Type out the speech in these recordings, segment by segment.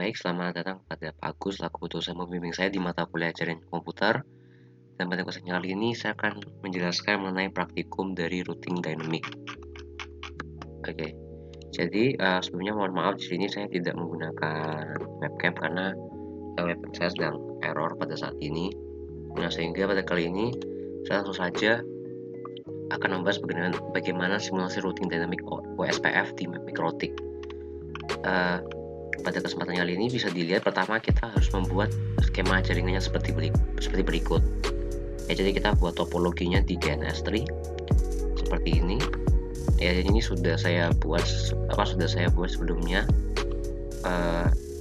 Baik, selamat datang pada Pak Agus selaku dosen membimbing saya di mata kuliah jaringan komputer. Dan pada kesempatan kali ini saya akan menjelaskan mengenai praktikum dari routing dynamic. Oke, jadi sebelumnya mohon maaf di sini saya tidak menggunakan webcam karena webcam saya sedang error pada saat ini. Nah, sehingga pada kali ini saya langsung saja akan membahas bagaimana simulasi routing dynamic OSPF di Mikrotik. Pada kesempatan kali ini bisa dilihat pertama kita harus membuat skema jaringannya seperti berikut. Ya, jadi kita buat topologinya di GNS3 seperti ini. Ya, jadi ini sudah saya buat sebelumnya.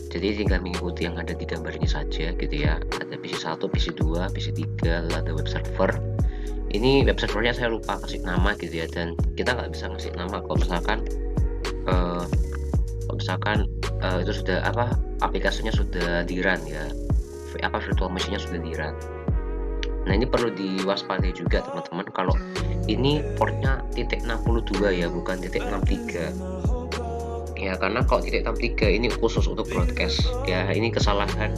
Jadi tinggal mengikuti yang ada di gambar ini saja gitu ya. Ada PC1, PC2, PC3, lalu ada web server. Ini web servernya saya lupa kasih nama gitu ya, dan kita nggak bisa ngasih nama kalau misalkan itu sudah aplikasinya sudah di run ya, virtual machine-nya sudah di run. Nah, ini perlu diwaspadai juga teman-teman kalau ini portnya .62 ya, bukan .63 ya, karena kalau .63 ini khusus untuk broadcast ya. Ini kesalahan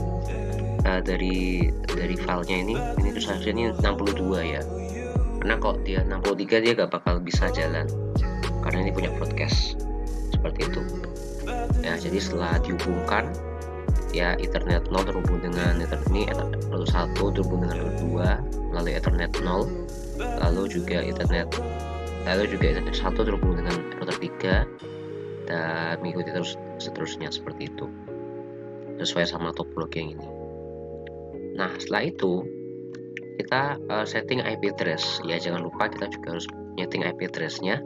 dari filenya ini tulisannya 62 ya, karena kalau dia 63 dia gak bakal bisa jalan karena ini punya broadcast seperti itu ya. Jadi setelah dihubungkan ya, Ethernet 0 terhubung dengan Ethernet 1 terhubung dengan Ethernet 2, lalu Ethernet 0, lalu juga Ethernet 1 terhubung dengan router 3, dan mengikuti terus seterusnya seperti itu sesuai sama topologi yang ini. Nah, setelah itu kita setting IP address ya, jangan lupa kita juga harus setting IP address-nya.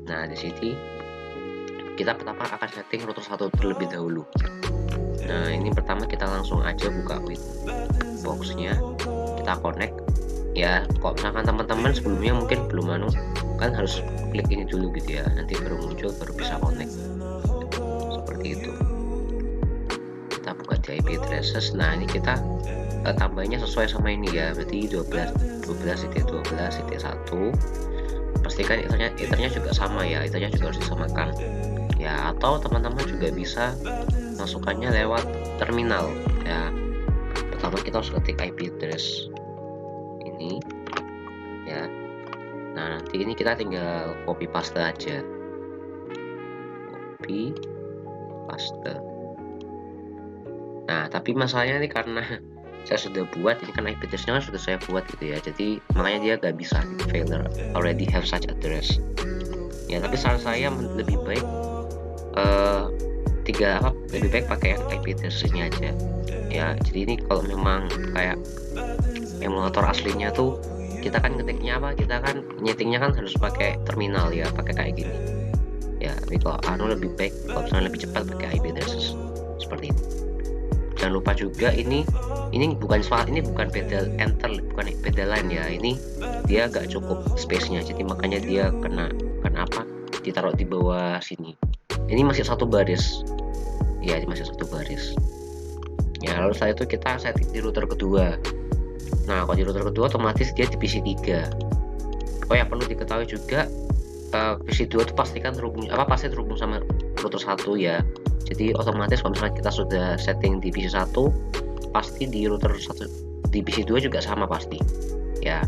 Nah, di sini kita pertama akan setting router 1 terlebih dahulu. Nah, ini pertama kita langsung aja buka box-nya, kita connect ya. Kalau misalkan teman-teman sebelumnya mungkin belum kan harus klik ini dulu gitu ya, nanti baru muncul, baru bisa connect seperti itu. Kita buka di IP addresses. Nah, ini kita tambahnya sesuai sama ini ya, berarti 12.12.1. pastikan ethernya juga sama ya, ethernya juga harus disamakan ya, atau teman-teman juga bisa masukannya lewat terminal ya. Pertama kita harus ketik IP address ini ya. Nah, nanti ini kita tinggal copy paste aja, copy paste. Nah, tapi masalahnya nih karena saya sudah buat ini kan IP address-nya kan sudah saya buat gitu ya, jadi makanya dia gak bisa failure already have such address ya. Tapi saran saya lebih baik lebih baik pakai yang IP address-nya aja ya. Jadi ini kalau memang kayak emulator aslinya tuh kita kan ngetiknya kita kan nyetingnya kan harus pakai terminal ya, pakai kayak gini ya. Tapi kalau lebih baik kalau misalnya lebih cepat pakai IP address seperti ini. Jangan lupa juga ini bukan pedal enter, bukan pedal line ya, ini dia gak cukup space-nya, jadi makanya dia kena ditaruh di bawah sini. Ini masih satu baris ya, masih satu baris ya. Lalu setelah itu kita setting di router kedua. Nah, kalau di router kedua otomatis dia di PC3. Oh ya, perlu diketahui juga PC2 itu pasti terhubung sama router 1 ya. Jadi otomatis kalau misalnya kita sudah setting di PC1, pasti di router 1 di PC2 juga sama pasti ya,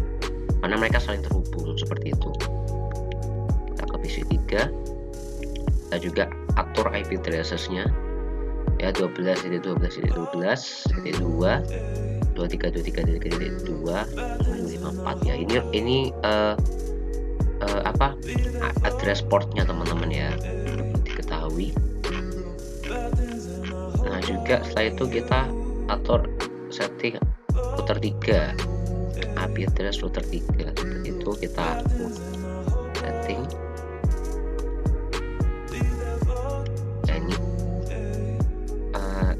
karena mereka saling terhubung seperti itu. Kita ke PC3, kita juga atur IP address-nya ya, 12.12.12.2, 23.23.2, 54 ya. Ini address portnya teman-teman ya, diketahui. Nah, juga setelah itu kita atur setting router 3, IP address router 3 itu kita setting ya.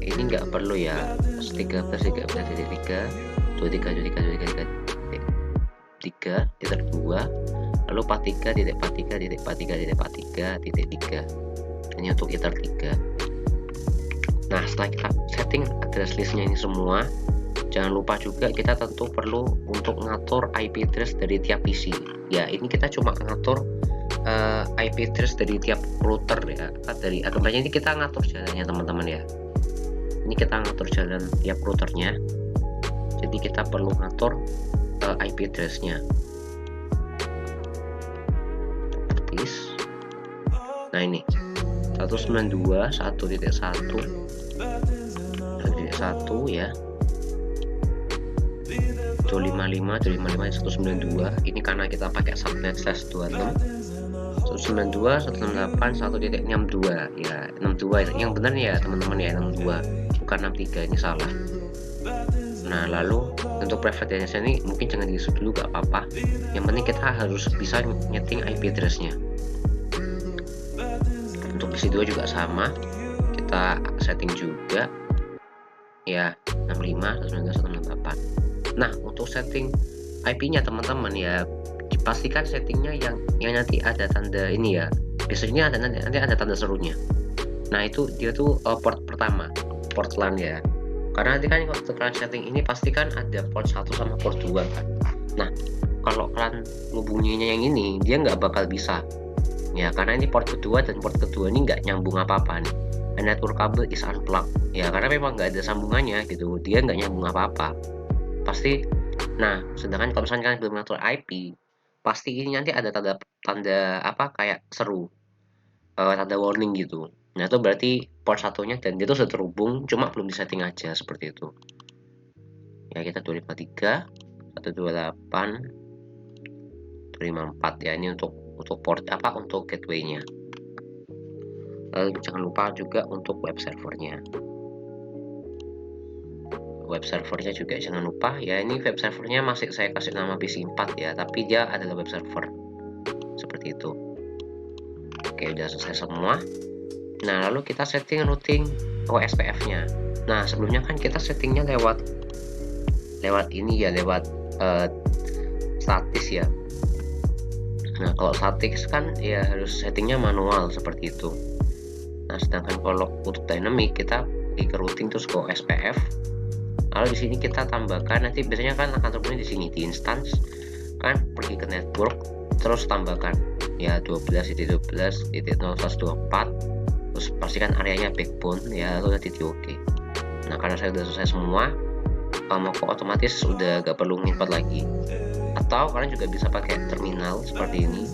Ini nggak perlu ya, 13.13.3, 23.23.3, titik 2, lalu 43.43.43.43.3. Ini untuk ether 3. Nah, setelah kita setting address listnya ini semua, jangan lupa juga kita tentu perlu untuk ngatur IP address dari tiap PC ya. Ini kita cuma ngatur IP address dari tiap router ya, dari agamanya ini kita ngatur jalannya teman-teman ya. ini kita ngatur jalan tiap routernya, jadi kita perlu ngatur IP address-nya. Nah ini 192.1.1.1 ya, 255.192. Ini karena kita pakai subnet /26. 192.168.1.62 ya, 62 yang benar ya teman-teman ya, 62 bukan 63, ini salah. Nah lalu untuk private DNS ini mungkin jangan diisi dulu, gak apa-apa, yang penting kita harus bisa nyeting IP address-nya. Untuk isi 2 juga sama, kita setting juga ya, 65.192.168. Nah untuk setting IP-nya teman-teman ya, dipastikan settingnya yang nanti ada tanda ini ya, biasanya nanti ada tanda serunya. Nah itu dia tuh port pertama, port LAN ya, karena nanti kan waktu kalian setting ini pastikan ada port 1 sama port 2 kan. Nah kalau kalian ngubunginya yang ini, dia nggak bakal bisa ya, karena ini port kedua dan port kedua ini nggak nyambung apa-apa nih. Network cable is unplugged ya, karena memang nggak ada sambungannya gitu, dia nggak nyambung apa-apa pasti. Nah sedangkan kalau misalnya kalian belum ngatur IP, pasti ini nanti ada tanda apa kayak seru, tanda warning gitu. Nah itu berarti port satunya dan dia tuh sudah terhubung, cuma belum disetting aja, seperti itu ya. Kita 253 128 254 ya, ini untuk port apa, untuk gateway-nya. Lalu jangan lupa juga untuk web servernya. Web servernya juga jangan lupa ya, ini web servernya masih saya kasih nama PC4 ya, tapi dia adalah web server, seperti itu. Oke, udah selesai semua. Nah lalu kita setting routing OSPF-nya. Nah sebelumnya kan kita settingnya lewat ini ya, lewat statis ya. Nah kalau statis kan ya harus settingnya manual seperti itu. Nah sedangkan kalau untuk dynamic kita pergi ke routing terus ke OSPF. Lalu di sini kita tambahkan, nanti biasanya kan akan terhubung di sini di instance kan, pergi ke network terus tambahkan ya 12.12.0.124, terus pastikan areanya backbone ya, lalu nanti di OK. Nah karena saya sudah selesai semua, mau otomatis sudah gak perlu ngimport lagi. Atau kalian juga bisa pakai terminal seperti ini.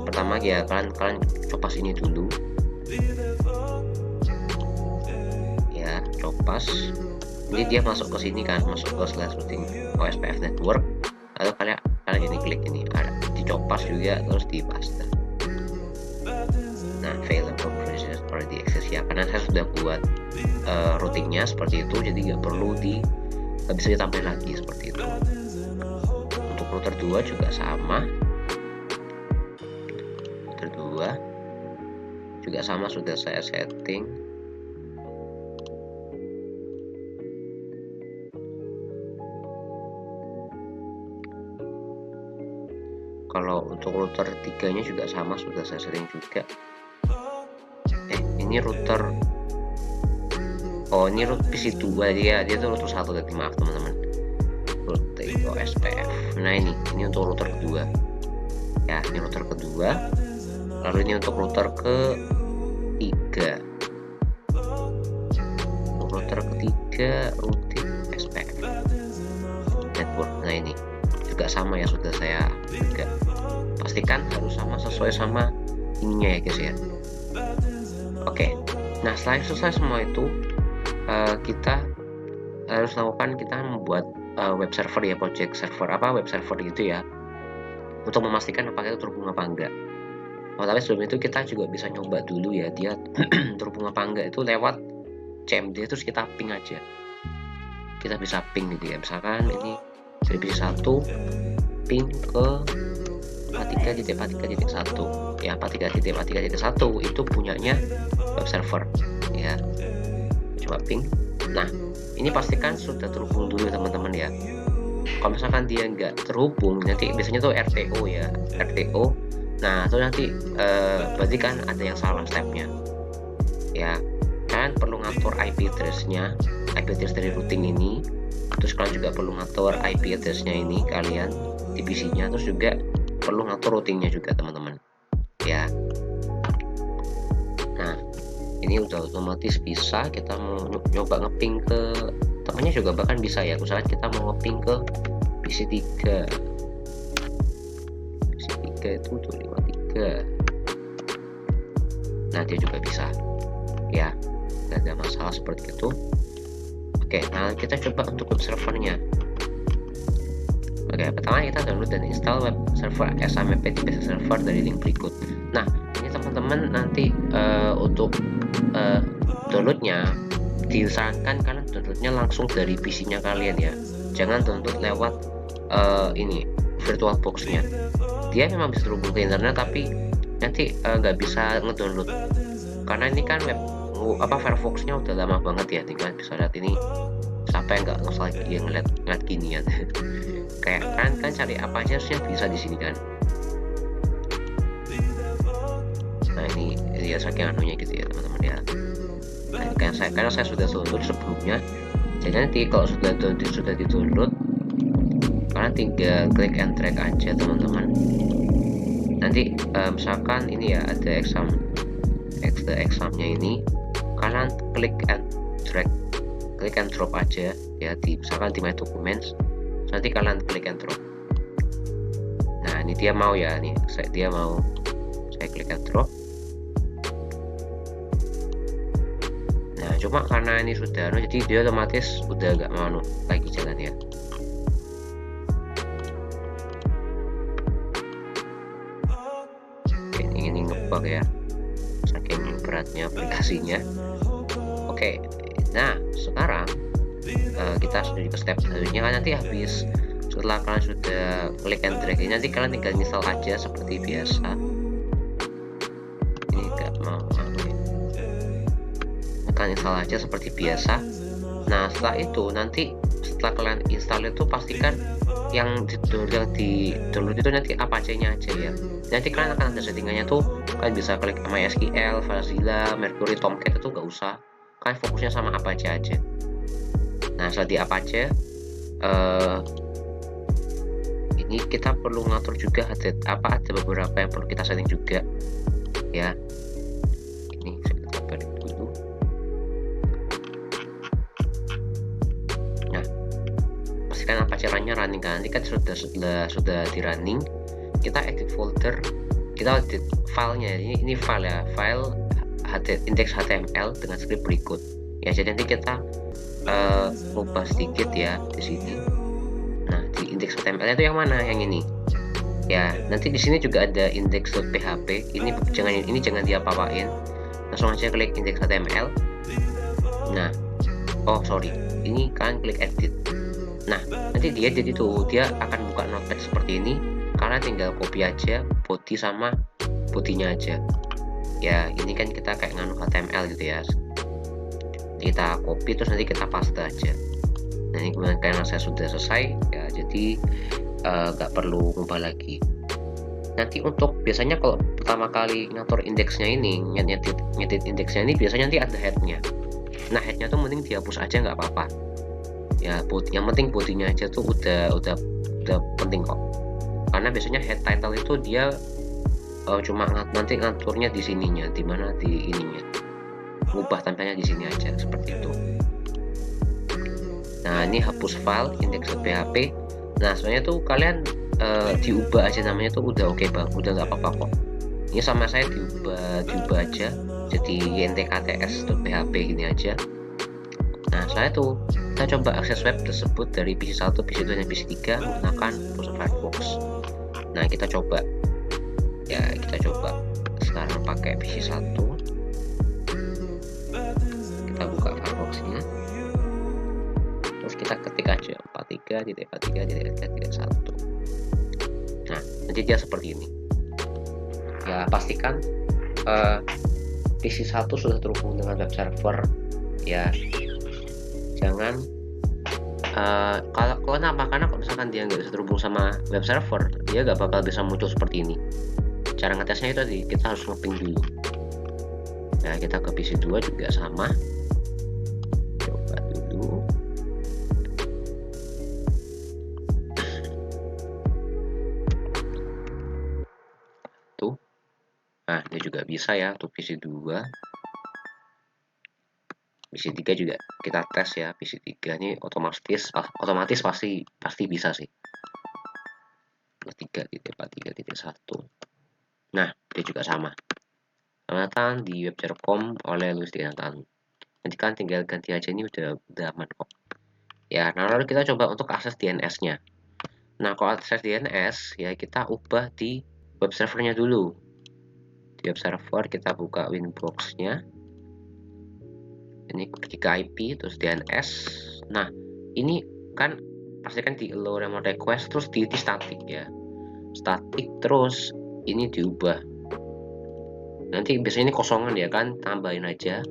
Pertama ya kalian copas ini dulu ya, copas. Jadi dia masuk ke sini kan, masuk ke /routing OSPF network. Lalu kalian ini klik ini, dicopas juga terus di paste. Nah available version already access ya, karena saya sudah buat routingnya seperti itu, jadi nggak perlu bisa ditampilkan lagi seperti itu. Untuk router 2 juga sama, router 2 juga sama sudah saya setting. Kalau untuk router 3 nya juga sama sudah saya setting juga. Ini router, oh ini router PC2 dia tuh router 1 tadi, maaf teman-teman, router OSPF. Nah ini untuk router kedua ya, ini router kedua. Lalu ini untuk router ketiga, router ketiga routing SPF network. Nah ini juga sama ya, sudah saya juga pastikan harus sama, sesuai sama ininya ya guys ya. Oke, nah setelah selesai semua itu, kita harus lakukan, kita membuat web server ya, project server apa, web server gitu ya, untuk memastikan apakah itu terhubung apa enggak. Tapi sebelum itu kita juga bisa nyoba dulu ya, dia terhubung apa enggak itu lewat CMD, terus kita ping aja. Kita bisa ping gitu ya, misalkan ini dari PC1 ping ke 43.43.1 ya, 43.43.1 itu punyanya web server ya, coba ping. Nah ini pastikan sudah terhubung dulu teman-teman ya. Kalau misalkan dia nggak terhubung, nanti biasanya tuh RTO ya, RTO. Nah itu nanti berarti kan ada yang salah stepnya ya. Kalian perlu ngatur IP address-nya, IP address dari routing ini, terus kalian juga perlu ngatur IP address-nya ini kalian di PC-nya, terus juga perlu ngatur routingnya juga teman-teman ya. Nah ini udah otomatis bisa. Kita mau nyoba ngeping ke temannya juga bahkan bisa ya, misalnya kita mau ngeping ke PC3 itu 253. Nah dia juga bisa ya, nggak ada masalah seperti itu. Oke, nah kita coba untuk web servernya. Oke, pertama kita download dan install web server SAMP di PC server dari link berikut. Nah ini teman-teman nanti untuk downloadnya disarankan kalian downloadnya langsung dari PC-nya kalian ya, jangan download lewat ini VirtualBox-nya. Dia memang bisa terhubung ke internet tapi nanti nggak bisa ngedownload karena ini kan web Firefox-nya udah lama banget ya. Tinggal bisa lihat ini, siapa yang nggak nostalgia ngeliat ginian. Kayak kan cari apa aja harusnya bisa di sini kan. Nah ini ya saking anunya gitu ya teman-teman ya. Nah, karena saya sudah download sebelumnya, jadi nanti kalau sudah di-download kalian tinggal klik and drag aja teman-teman. Nanti misalkan ini ya ada examnya ini, kalian klik and drop aja ya, misalkan di my documents, nanti kalian klik and drop. Nah ini dia mau ya, nih dia mau, saya klik and drop. Nah cuma karena ini sudah jadi dia otomatis udah gak mau lagi jalan ya. Ini ngebug ya, saking beratnya aplikasinya. Oke, nah sekarang kita sudah di step selanjutnya kan. Nanti habis setelah kalian sudah klik and drag ini, nanti kalian tinggal install aja seperti biasa. Ini gak mau kalian install aja seperti biasa. Nah setelah itu nanti setelah kalian install itu pastikan yang di download itu nanti Apache-nya aja ya. Nanti kalian akan ada settingannya tuh, kalian bisa klik MySQL, FileZilla, Mercury, Tomcat, itu gak usah, kalian fokusnya sama Apache aja. Nah setelah di Apache ini kita perlu ngatur juga ada beberapa yang perlu kita setting juga ya. Ini kita balik dulu. Nah pastikan Apache running kan. Nanti kan sudah di running, kita edit folder, kita edit filenya. Ini file ya, file index HTML dengan script berikut ya. Jadi nanti kita ubah sedikit ya di sini. Nah di index HTML itu yang mana, yang ini ya. Nanti di sini juga ada index.php. Ini jangan diapa-apain, langsung aja klik index HTML. Nah ini kan klik edit. Nah nanti dia jadi tuh, dia akan buka notepad seperti ini. Kalian tinggal copy aja body sama bodinya aja ya. Ini kan kita kayak nganu HTML gitu ya, kita copy terus nanti kita paste aja. Nah ini kemudian karena saya sudah selesai ya, jadi nggak perlu ngubah lagi. Nanti untuk biasanya kalau pertama kali ngatur indeksnya ini, ngedit indeksnya ini, biasanya nanti ada headnya. Nah headnya tuh mending dihapus aja, nggak apa-apa ya. Yang penting bodinya aja tuh udah penting kok, karena biasanya head title itu dia cuma nanti ngaturnya di sininya, dimana di ininya, ubah tampilnya di sini aja seperti itu. Nah ini hapus file index.php. Nah sebenarnya tuh kalian diubah aja namanya tuh udah oke bang, udah nggak apa-apa kok. Ini sama saya diubah aja jadi intkts.php gini aja. Nah saya tuh kita coba akses web tersebut dari PC1, PC2, dan PC3 menggunakan browser Firefox. Nah kita coba ya, sekarang pakai PC1. Kita buka Firefox-nya, terus kita ketik aja 43.43.3.1. nah nanti dia seperti ini ya. Pastikan PC1 sudah terhubung dengan web server ya. Jangan kenapa? Karena kalau misalkan dia nggak bisa terhubung sama web server, dia nggak bakal bisa muncul seperti ini. Cara ngetesnya itu tadi, kita harus ngeping dulu. Nah kita ke PC2 juga sama, coba dulu. Tuh, nah dia juga bisa ya untuk PC2. PC3 juga kita tes ya. PC3 ini otomatis pasti bisa sih. 3.43.1. Nah, dia juga sama. Selamat datang di web Cercom oleh Luis Nathan. Nanti kan tinggal ganti aja, ini udah aman kok. Ya, nah lalu kita coba untuk akses DNS-nya. Nah, kalau akses DNS ya kita ubah di web servernya dulu. Di web server kita buka Winbox-nya. Ini ketika IP terus DNS. Nah, ini kan pastikan di allow remote request terus di static ya. Static terus ini diubah. Nanti biasanya ini kosongan ya kan, tambahin aja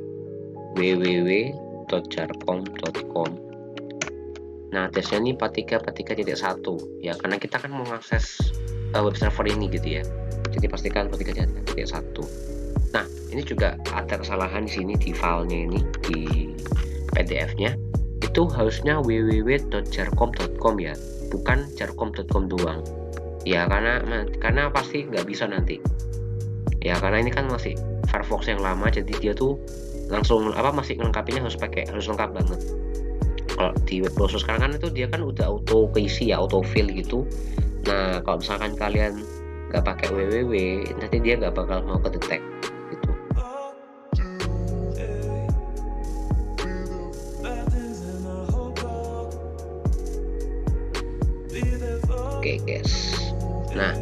www.jarcom.com. Nah, tesnya ini 43.1 ya, karena kita kan mau mengakses web server ini gitu ya. Jadi pastikan 43.1. Nah, ini juga ada kesalahan di sini di filenya ini, di PDF-nya. Itu harusnya www.jarcom.com ya, bukan jarcom.com doang. Ya, karena pasti nggak bisa nanti. Ya, karena ini kan masih Firefox yang lama, jadi dia tuh langsung masih ngelengkapinya harus lengkap banget. Kalau di web browser sekarang kan itu dia kan udah auto keisi ya, auto fill gitu. Nah, kalau misalkan kalian nggak pakai www, nanti dia nggak bakal mau kedetek gitu. Oke, guys. Nah,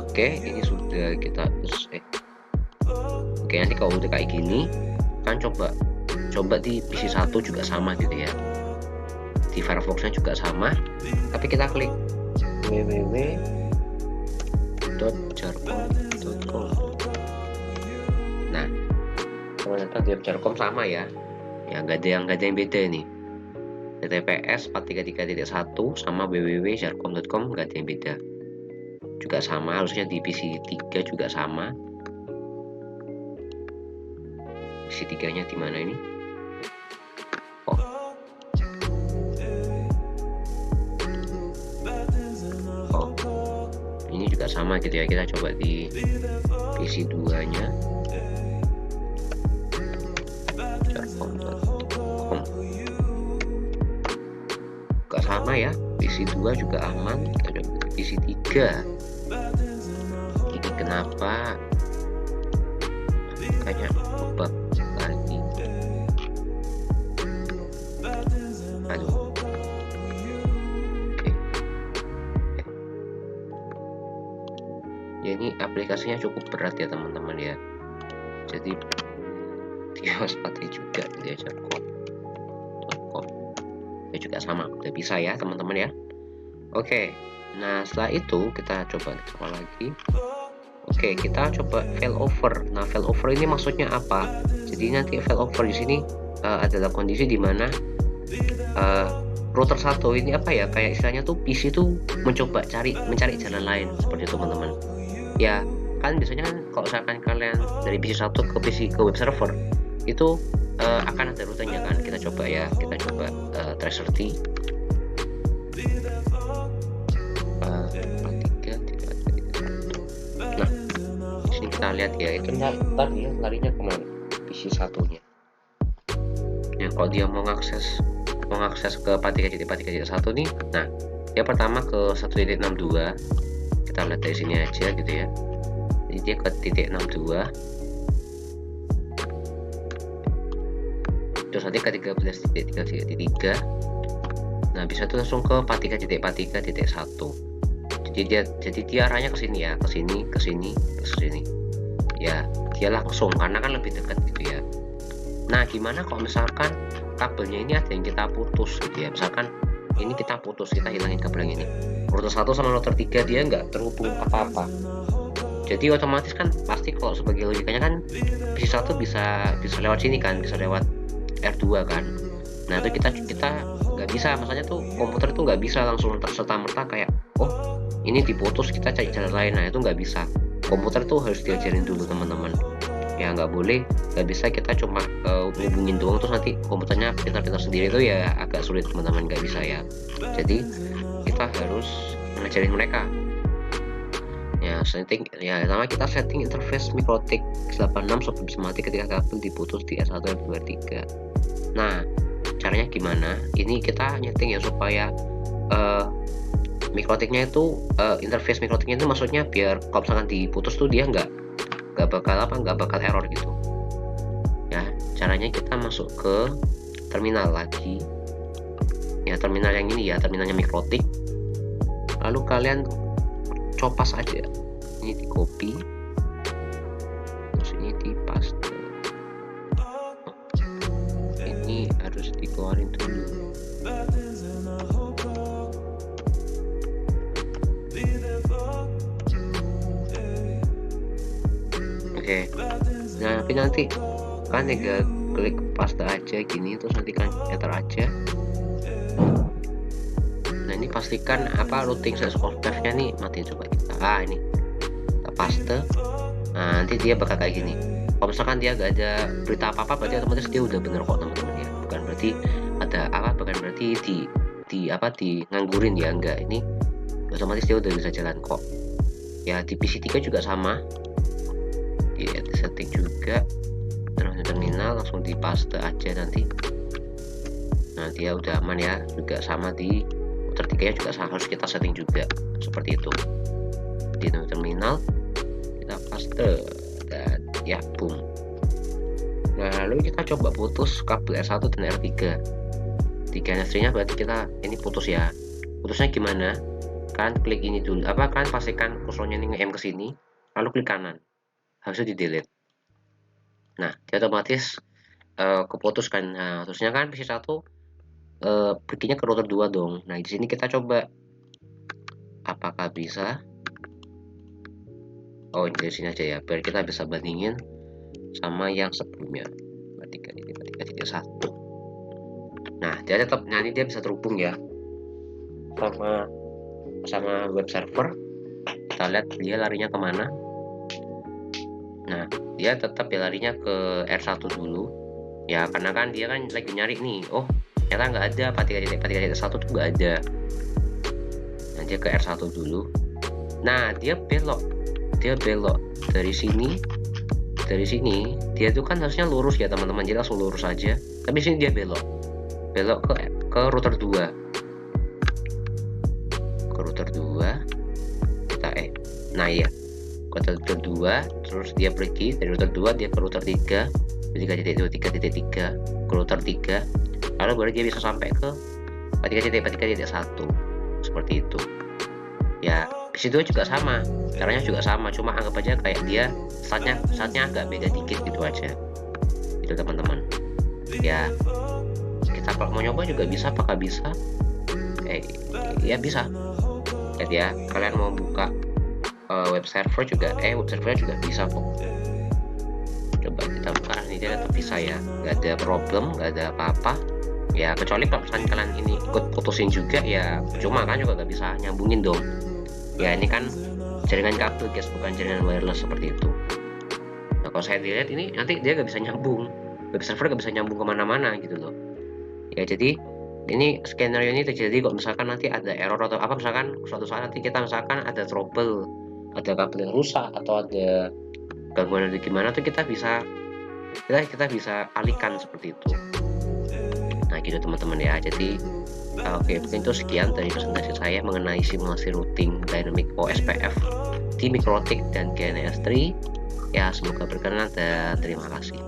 oke, ini sudah kita oke, nanti kalau udah kayak gini kan coba di PC1 juga sama gitu ya, di Firefox-nya juga sama, tapi kita klik www.jarcom.com. nah ternyata di Jarcom sama ya, nggak ada yang beda nih. HTTPS 433.1 sama www.jarcom.com nggak ada yang beda, juga sama, harusnya di PC3 juga sama. PC3 nya di mana ini? Ini juga sama gitu ya, kita coba di PC2 nya jarcom.com, gak sama ya. PC2 juga aman, kita coba di PC3. Ini kenapa kayaknya bug lagi? Aduh. Ya, ini aplikasinya cukup berat ya teman-teman ya, jadi diwaspadai juga gitu ya. Jarcom.com ya juga sama, udah bisa ya teman-teman ya. Oke, nah setelah itu kita coba lagi. Oke, kita coba failover. Nah, failover ini maksudnya apa? Jadi nanti failover di sini adalah kondisi di mana router satu ini kayak istilahnya tuh PC tuh mencari jalan lain seperti itu teman-teman. Ya, kan biasanya kan kalau misalkan kalian dari PC1 ke web server itu akan ada rutenya kan. Kita coba tracer-t. Nah, disini kita lihat ya, itu ntar dia larinya kemana? PC1 nya. Ya, kalau dia mau ngakses ke 43.1 nih, nah dia pertama ke 1.62. Kita lihat dari sini aja gitu ya. Jadi dia ke titik 62, terus nanti ke 13.3.3. nah bisa tuh langsung ke 43.43.1. jadi dia arahnya ke sini ya, ke sini ya, dia langsung karena kan lebih dekat gitu ya. Nah, gimana kalau misalkan kabelnya ini ada yang kita putus gitu ya, misalkan ini kita hilangin kabel yang ini, router 1 sama router 3 dia nggak terhubung apa-apa. Jadi otomatis kan pasti kalau sebagai logikanya kan PC1 bisa lewat sini kan, bisa lewat R2 kan. Nah, itu kita nggak bisa, maksudnya tuh komputer itu nggak bisa langsung serta-merta kayak ini diputus kita cari jalan lain. Nah, itu nggak bisa, komputer tuh harus diajarin dulu teman-teman ya, nggak bisa kita cuma hubungin doang terus nanti komputernya pintar-pintar sendiri, itu ya agak sulit teman-teman, nggak bisa ya. Jadi kita harus ngajarin mereka ya, setting ya, pertama kita setting interface MikroTik 86 supaya bisa mati ketika kabel diputus di R1 dan R3. Nah, caranya gimana? Ini kita nyeting ya supaya MikroTiknya itu interface MikroTiknya itu maksudnya biar kalau misalkan diputus tuh dia nggak bakal error gitu. Ya, caranya kita masuk ke terminal lagi. Ya, terminal yang ini ya, terminalnya MikroTik. Lalu kalian copas aja. Ini di copy. Terus ini di paste. Ini harus dikeluarin dulu. Oke. Nah, tapi nanti kan tinggal klik paste aja gini, terus nanti kan enter aja. Nah, ini pastikan routing /dev-nya nih matiin, coba kita. Ini kita paste. Nah, nanti dia bakal kayak gini. Kalau misalkan dia gak ada berita apa-apa, berarti otomatis dia udah bener kok teman-teman ya. Bukan berarti ada bukan berarti di nganggurin ya, enggak. Ini otomatis dia udah bisa jalan kok. Ya, di PC 3 juga sama. Di setting juga. Terus di terminal langsung di paste aja nanti. Nah, dia udah aman ya. Juga sama di router 3 juga harus kita setting juga seperti itu. Di terminal kita paste dan ya boom. Nah, lalu kita coba putus kabel R1 dan R3. 3 nya berarti kita ini putus ya. Putusnya gimana? Kalian klik ini dulu, kalian pastikan kursornya ini nge-M ke sini, lalu klik kanan. Harusnya di delete. Nah, dia otomatis keputus kan. Nah, terusnya kan PC1 perginya ke router 2 dong. Nah, di sini kita coba apakah bisa. Oh, dari sini aja ya, biar kita bisa bandingin sama yang sebelumnya. 3.1. Nah, dia tetap nanti dia bisa terhubung ya sama web server. Kita lihat dia larinya kemana. Nah, dia tetap ya larinya ke R1 dulu ya, karena kan dia kan lagi nyari nih. Oh, ternyata nggak ada 3.1 tuh nggak ada. Nah, dia ke R1 dulu. Nah, dia belok dari sini dia tuh kan harusnya lurus ya teman-teman, jadi langsung lurus aja, tapi sini dia belok ke router 2. Kita nah iya, ke router 2, terus dia pergi dari router 2 dia ke router 3, 3.3.3 ke router 3, lalu baru dia bisa sampai ke 3.1 seperti itu ya. PC2 juga sama, caranya juga sama, cuma anggap aja kayak dia saatnya agak beda dikit gitu aja itu teman-teman ya. Kita kalau mau nyoba juga bisa, apakah bisa ya bisa. Jadi ya, kalian mau buka web server juga bisa kok. Coba kita buka, ini dia tetap bisa ya, nggak ada problem, nggak ada apa-apa ya, kecuali kalau misalnya kalian ini ikut putusin juga ya, cuma kan juga nggak bisa nyambungin dong ya. Ini kan jaringan kabel guys, bukan jaringan wireless seperti itu. Nah, kalau saya dilihat ini nanti dia nggak bisa nyambung, web server nggak bisa nyambung kemana-mana gitu loh ya. Jadi ini skenario ini terjadi kalau misalkan nanti ada error atau misalkan suatu saat nanti kita misalkan ada trouble, ada kabel yang rusak atau ada gangguan atau gimana tuh kita bisa alihkan seperti itu. Nah gitu teman-teman ya. Jadi oke, mungkin itu sekian dari presentasi saya mengenai simulasi routing Dynamic OSPF di MikroTik dan GNS3 ya. Semoga berkenan dan terima kasih.